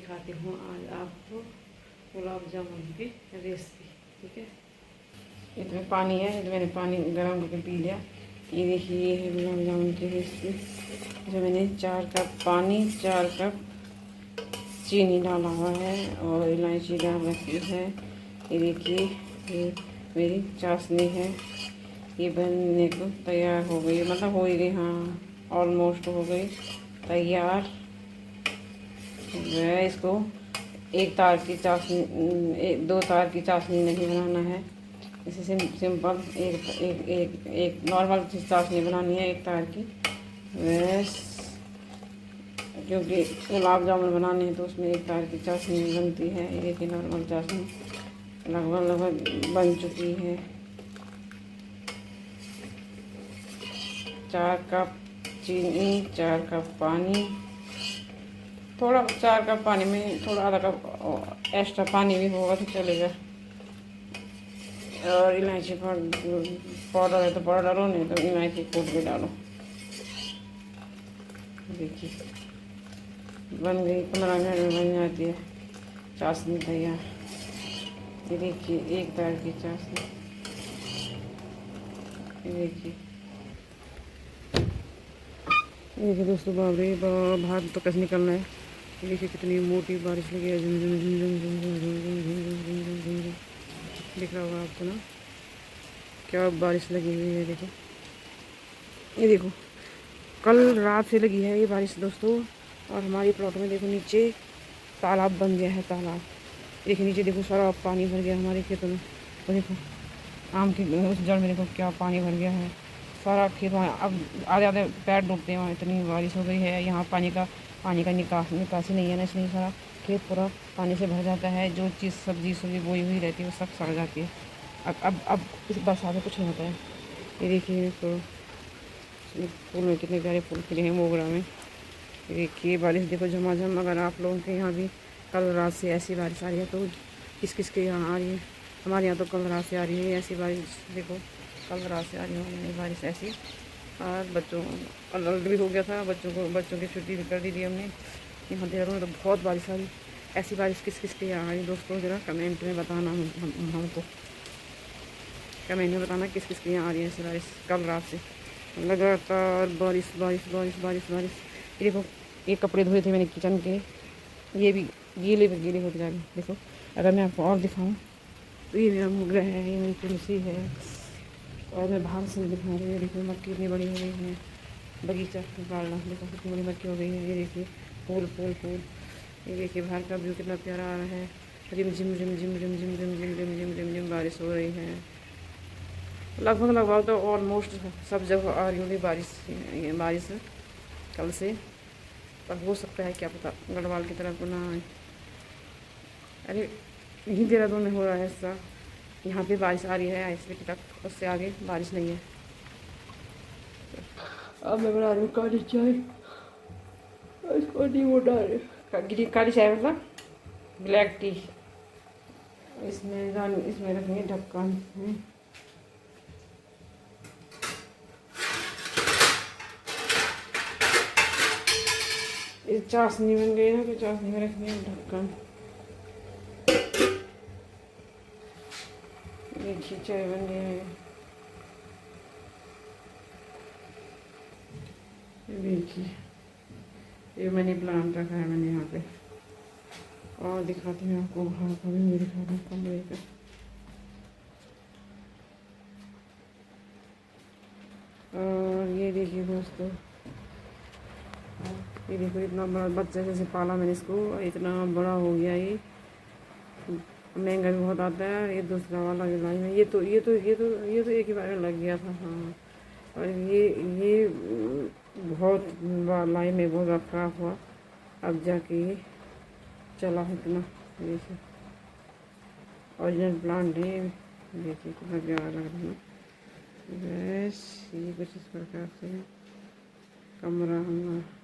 दिखाती हूँ आज आपको गुलाब जामुन की रेसिपी। ठीक है, इसमें पानी है, तो मैंने पानी गर्म करके पी लिया। ये देखिए, ये है गुलाब जामुन की रेसिपी। जो मैंने 4 कप पानी, 4 कप चीनी डाला हुआ है और इलायची डाल रखी है। ये देखिए, ये मेरी चाशनी है, ये बनने को तैयार हो गई, मतलब हो ही गई, हाँ ऑलमोस्ट हो गई तैयार। मैं इसको एक तार की चाशनी, 2 तार की चाशनी नहीं बनाना है, इसे सिंपल एक नॉर्मल चाशनी बनानी है, 1 तार की। बस, क्योंकि गुलाब जामुन बनाने हैं तो उसमें 1 तार की चाशनी बनती है। ये देखिए, नॉर्मल चाशनी लगभग बन चुकी है। 4 कप चीनी, 4 कप पानी, थोड़ा 4 कप पानी में थोड़ा आधा कप एक्स्ट्रा पानी भी होगा तो चलेगा। और इलायची पाउडर है तो पाउडर डालो, नहीं तो इलायची कूट के डालो। देखिए, बन गई, 15 मिनट में बन जाती है चाशनी तैयार। ये देखिए, 1 तार की चाशनी। ये देखिए दोस्तों, बाप रे बाहर तो कैसे निकलना है। ये देखिए, कितनी मोटी बारिश लगी है, झुम झुम झुम झुम झुम झुम झुम झुम झुम झुम झुम झुम झुम। दिख रहा होगा आपको ना, क्या बारिश लगी हुई है। देखो, ये देखो, कल रात से लगी है ये बारिश दोस्तों। और हमारी प्लॉट में देखो, नीचे तालाब बन गया है, तालाब। देखिए नीचे देखो, सारा पानी भर गया हमारे खेतों में। और देखो, आम की उस जड़ में देखो क्या पानी भर गया है, सारा खेत वहाँ। अब आधे आधे पैर डूबते हैं वहाँ, इतनी बारिश हो गई है। यहाँ पानी का निकासी नहीं है ना, इसलिए सारा खेत पूरा पानी से भर जाता है। जो चीज़ सब्जी बोई हुई रहती है वो सब सड़ जाती है। अब इस बरसात में कुछ नहीं होता है। ये देखिए, तो फूल में कितने प्यारे फूल खिले हैं मोगरा में। ये देखिए, बारिश देखो झमाझम। अगर आप लोगों के यहाँ भी कल रात से ऐसी बारिश आ रही है तो किस किस के यहाँ आ रही है। हमारे यहाँ तो कल रात से आ रही है ऐसी बारिश। देखो, कल रात से आ रही है बारिश ऐसी। और बच्चों अलर्ट भी हो गया था, बच्चों की छुट्टी भी कर दी थी हमने। यहाँ देहरादून में तो बहुत बारिश आ रही। ऐसी बारिश किस किस के यहाँ आ रही दोस्तों, ज़रा कमेंट में बताना। हमको कमेंट में बताना किस किस के यहाँ आ रही है ऐसी बारिश। कल रात से लगातार बारिश बारिश बारिश बारिश बारिश। ये देखो, ये कपड़े धोए थे मैंने किचन के, ये भी गीले होते जा रहे हैं। देखो, अगर मैं आपको और दिखाऊं तो ये मेरा मोगरा है, ये मेरी तुलसी है। और मैं बाहर से दिखा रही हूँ। देखो, मक्की इतनी बड़ी हो गई है, बगीचा निकालना। देखो कितनी बड़ी मक्की हो गई है। ये देखिए, फूल फूल फूल। ये देखिए, बाहर का व्यू कितना प्यारा आ रहा है। रिम झिम रिम झिम रिम झिम रिम झिम रिम झिम रिम झिम बारिश हो रही है। लगभग तो ऑलमोस्ट सब जगह आ रही होगी बारिश कल से। पर हो सकता है, क्या पता, गढ़वाल की तरफ ना आए। अरे, यहीं देहरादून में हो रहा है ऐसा, यहाँ पे बारिश आ रही है ऐसे तक, उससे आगे बारिश नहीं है। अब मैं बना रही हूँ काली चाय। इसको नहीं वो डाल काली चाय मतलब ब्लैक टी। इसमें रखेंगे ढक्कन। इस चाशनी बन गई ना, तो चाशनी में रखेंगे ढक्कन। देखिए, चाय बन गई है। देखिए, ये मनी प्लांट रखा है मैंने यहाँ पे। और दिखाती हूँ आपको, बाहर का भी दिखा रहा हूँ कमरे का। और ये देखिए दोस्तों, ये देखो, इतना बड़ा बच्चा जैसे पाला मैंने इसको, इतना बड़ा हो गया। ये महंगा भी बहुत आता है। ये दूसरा वाला लाई में, ये तो एक ही बार में लग गया था। हाँ, और ये बहुत लाई में बहुत रखा हुआ, अब जाके ये चला है इतना। देखिए, ओरिजिनल प्लांट है। देखिए कितना प्यारा लग रहा है। बस, ये कुछ इस प्रकार से है कमरा हमारा।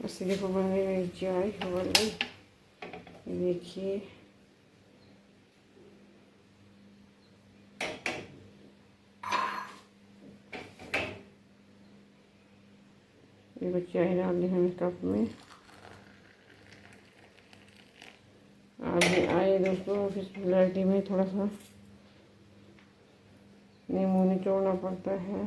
उससे देखो, बन गई मेरी चाय, बन गई। देखिए, ये बच्चे चाय डाल दी हम इस कप में। अभी आए दोस्तों फिर ब्लैक टी में थोड़ा सा नींबू निचोड़ना पड़ता है।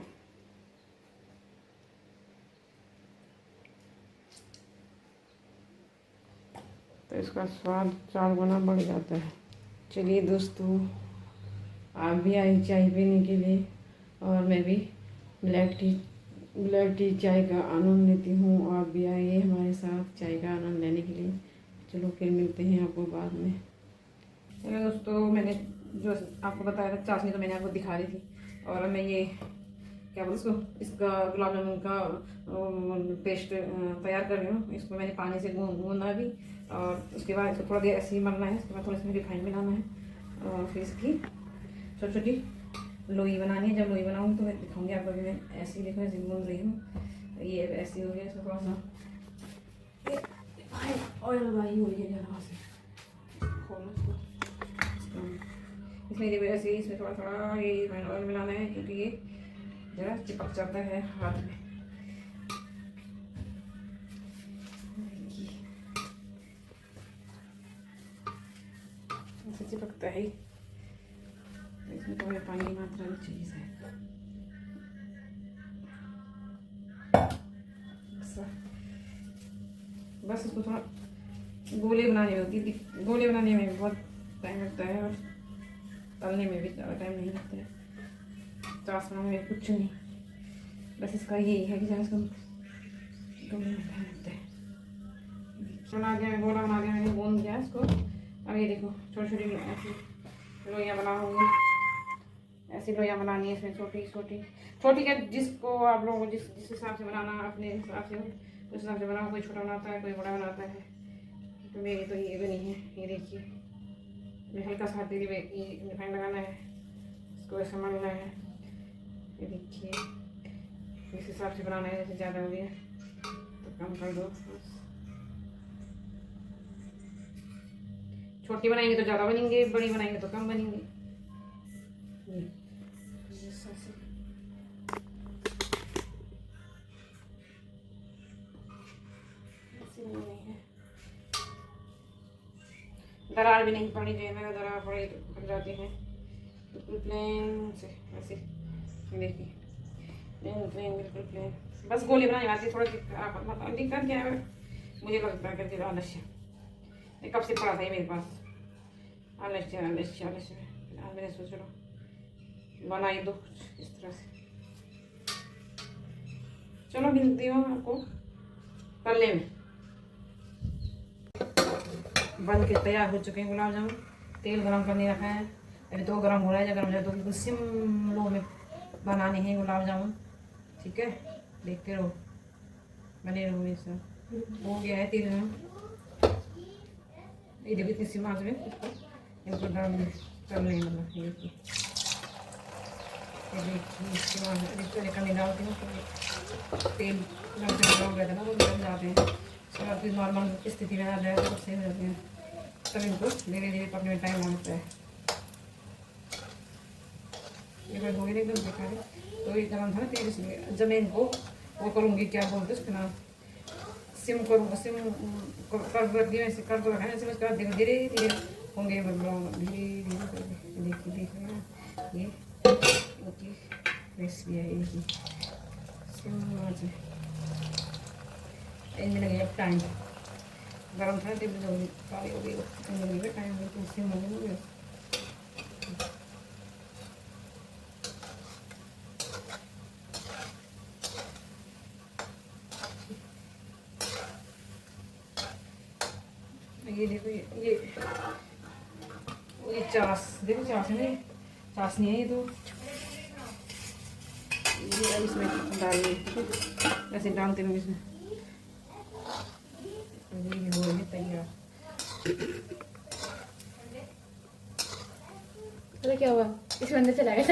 तो इसका स्वाद 4 गुना बढ़ जाता है। चलिए दोस्तों, आप भी आए चाय पीने के लिए और मैं भी ब्लैक टी चाय का आनंद लेती हूँ। आप भी आइए हमारे साथ चाय का आनंद लेने के लिए। चलो फिर मिलते हैं आपको बाद में। चलो दोस्तों, मैंने जो आपको बताया था चाशनी तो मैंने आपको दिखा रही थी, और मैं ये क्या बोलूँ इसको, इसका गुलाब जामुन का पेस्ट तैयार कर रही हूँ। इसको मैंने पानी से गूंदा भी, और उसके बाद इसको थोड़ा देर ऐसे ही मलना है। उसके बाद थोड़ा इसमें रिफाइंड मिलाना है और फिर इसकी छोटी छोटी लोई बनानी है। जब लोई बनाऊँगी तो मैं दिखाऊंगी आपको। भी मैं ऐसे ही देखो ऐसे गूंद रही हूँ। ये ऐसे हो गया। इसको थोड़ा सा ऑयल लगाई हुई है ज़रा से खोलो इसको। इसमें देखो ऐसे ही इसमें थोड़ा थोड़ा ये रिफाइंड ऑयल मिलाना है, क्योंकि ये जरा चिपक जाता है हाथ में। ऐसे चिपकता है। इसमें थोड़ा पानी की मात्रा में चाहिए शायद। बस इसको थोड़ा गोले बनाने में गोले बनाने में भी बहुत टाइम लगता है, और तलने में भी ज़्यादा टाइम नहीं लगता है। चास बनाने में कुछ नहीं, बस इसका यही है कि जरा इसको गोले में टाइम लगता है। बना दिया मैं, गोला बना दिया मैंने, गूंद दिया इसको। अब ये देखो छोटी छोटी ऐसी लोइयाँ बनाऊंगी। ऐसी लोइयाँ बनानी है इसमें, छोटी छोटी छोटी क्या, जिसको आप लोगों को जिस हिसाब से बनाना अपने हिसाब से उस हिसाब से बनाओ। कोई छोटा बनाता है, कोई बड़ा बनाता है। तो मेरी तो ये बनी है। ये देखिए, मैं हल्का सा तेल रिफाइंड लगाना है, इसको ऐसे मलना है। ये देखिए, इस हिसाब से बनाना है। जैसे ज़्यादा हो गया तो कम कर दो। छोटी बनाएंगे तो ज़्यादा बनेंगे, बड़ी बनाएंगे तो कम बनेंगे। दरार भी नहीं पड़नी चाहिए। मेरा दरार पड़ जाती है। बिल्कुल प्लेन से ऐसे देखिए, प्लेन बिल्कुल प्लेन। बस गोली बनाने आती है। थोड़ा दिक्कत क्या है, मुझे लगता है कि आलस्य कब से पड़ा था ये मेरे पास। आलस्य आलस्य आलस्य आज मैंने सोचा चलो बनाई दो कुछ इस तरह से। चलो मिलती हूँ आपको तलने में। बन के तैयार हो चुके हैं गुलाब जामुन। तेल गरम करने रखा है, अभी तो गर्म हो रहा है। जब गर्म हो जाए तो बिल्कुल सिम लो में बनाने हैं गुलाब जामुन। ठीक है, देखते रहो, बने रहो। ये सब हो गया है तेल गरम। ये देखो इतनी सिम आंच में इसको डाल तलने, मतलब ये देखिए कमी डालती हूँ तो तेल गर्म गया था ना, वो गर्म जाते हैं। उसके बाद फिर नॉर्मल स्थिति में आ जाए तो सही हो जाते हैं। तब इनको धीरे धीरे पकने में टाइम लगता है। एक बार हो गया एकदम देखा है तो ये गर्म था ना तेल, इसलिए जब मैं इनको वो करूँगी, क्या बोलते उसके नाम, सिम करूँगा। सिम कर रख दिया, ऐसे कर दो रखा है। ऐसे उसके बाद धीरे धीरे होंगे ब्राउन, धीरे धीरे। देखिए देख रहे हैं ये ओके रेसिपी है। ये देखिए सिम से इनमें लगेगा टाइम। गरम था तेल जल्दी काली हो गई, इनमें लगेगा टाइम। बिल्कुल सिम हो गया। ये देखो ये चास देखो, चास है चाशनी है ये। तो ये अब इसमें डालिए, ऐसे डालते हैं इसमें। ये हो रही है तैयार। तो क्या हुआ, इसमें अंदर चला गया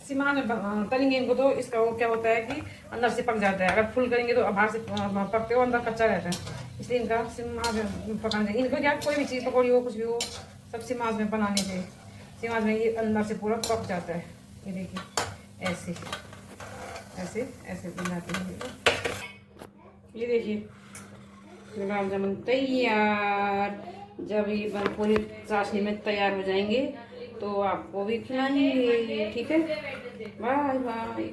सीमा में तलेंगे इनको तो इसका वो क्या होता है कि अंदर से पक जाता है। अगर फुल करेंगे तो बाहर से पकते हो, अंदर कच्चा रहता है। इसलिए इनका सीमा में पकाना चाहिए। इनको क्या कोई भी चीज़ पकौड़ी हो कुछ भी हो सब सीमाज में बनानी चाहिए। सीमाज में ये अंदर से पूरा पक जाता है। ये देखिए ऐसे ऐसे ऐसे बनाते हैं। ये देखिए गुलाब जामुन तैयार। जब ये पूरी चाशनी में तैयार हो जाएंगे तो आपको भी खिलाएंगे, ठीक है। Bye bye.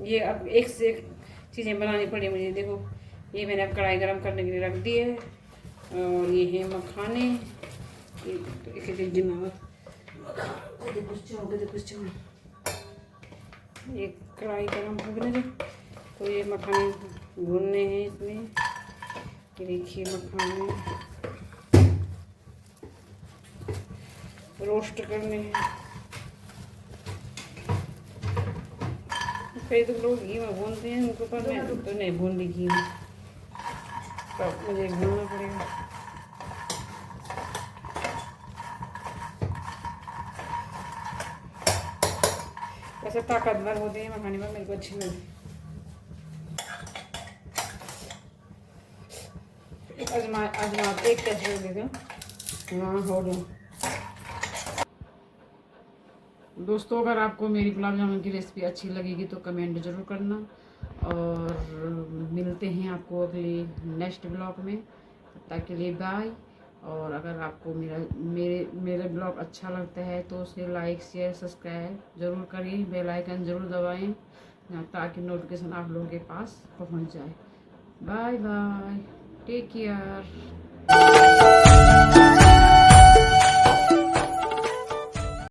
ये अब एक से एक चीज़ें बनानी पड़ी मुझे। देखो ये मैंने अब कढ़ाई गरम करने के लिए रख दी है, और ये है मखाने। ये कढ़ाई गरम हो गई ना जब, तो ये मखाने भूनने हैं इसमें। ये देखिए मखाने रोस्ट करने हैं। कई तो लोग घी में भूनते हैं उनको, पर मैं तो नहीं भून ली घी में, तो मुझे भूनना पड़ेगा। वैसे ताकतवर होते हैं मखाने में, मेरे को अच्छी लगती। अजमा एक टेस्ट कर देते। हाँ हो गया। दोस्तों अगर आपको मेरी गुलाब जामुन की रेसिपी अच्छी लगेगी तो कमेंट ज़रूर करना, और मिलते हैं आपको अगले नेक्स्ट ब्लॉग में। तब तक के लिए बाय। और अगर आपको मेरे ब्लॉग अच्छा लगता है तो उसे लाइक शेयर सब्सक्राइब ज़रूर करिए, बेल आइकन ज़रूर दबाएं, ताकि नोटिफिकेशन आप लोगों के पास पहुंच जाए। Bye bye, take care.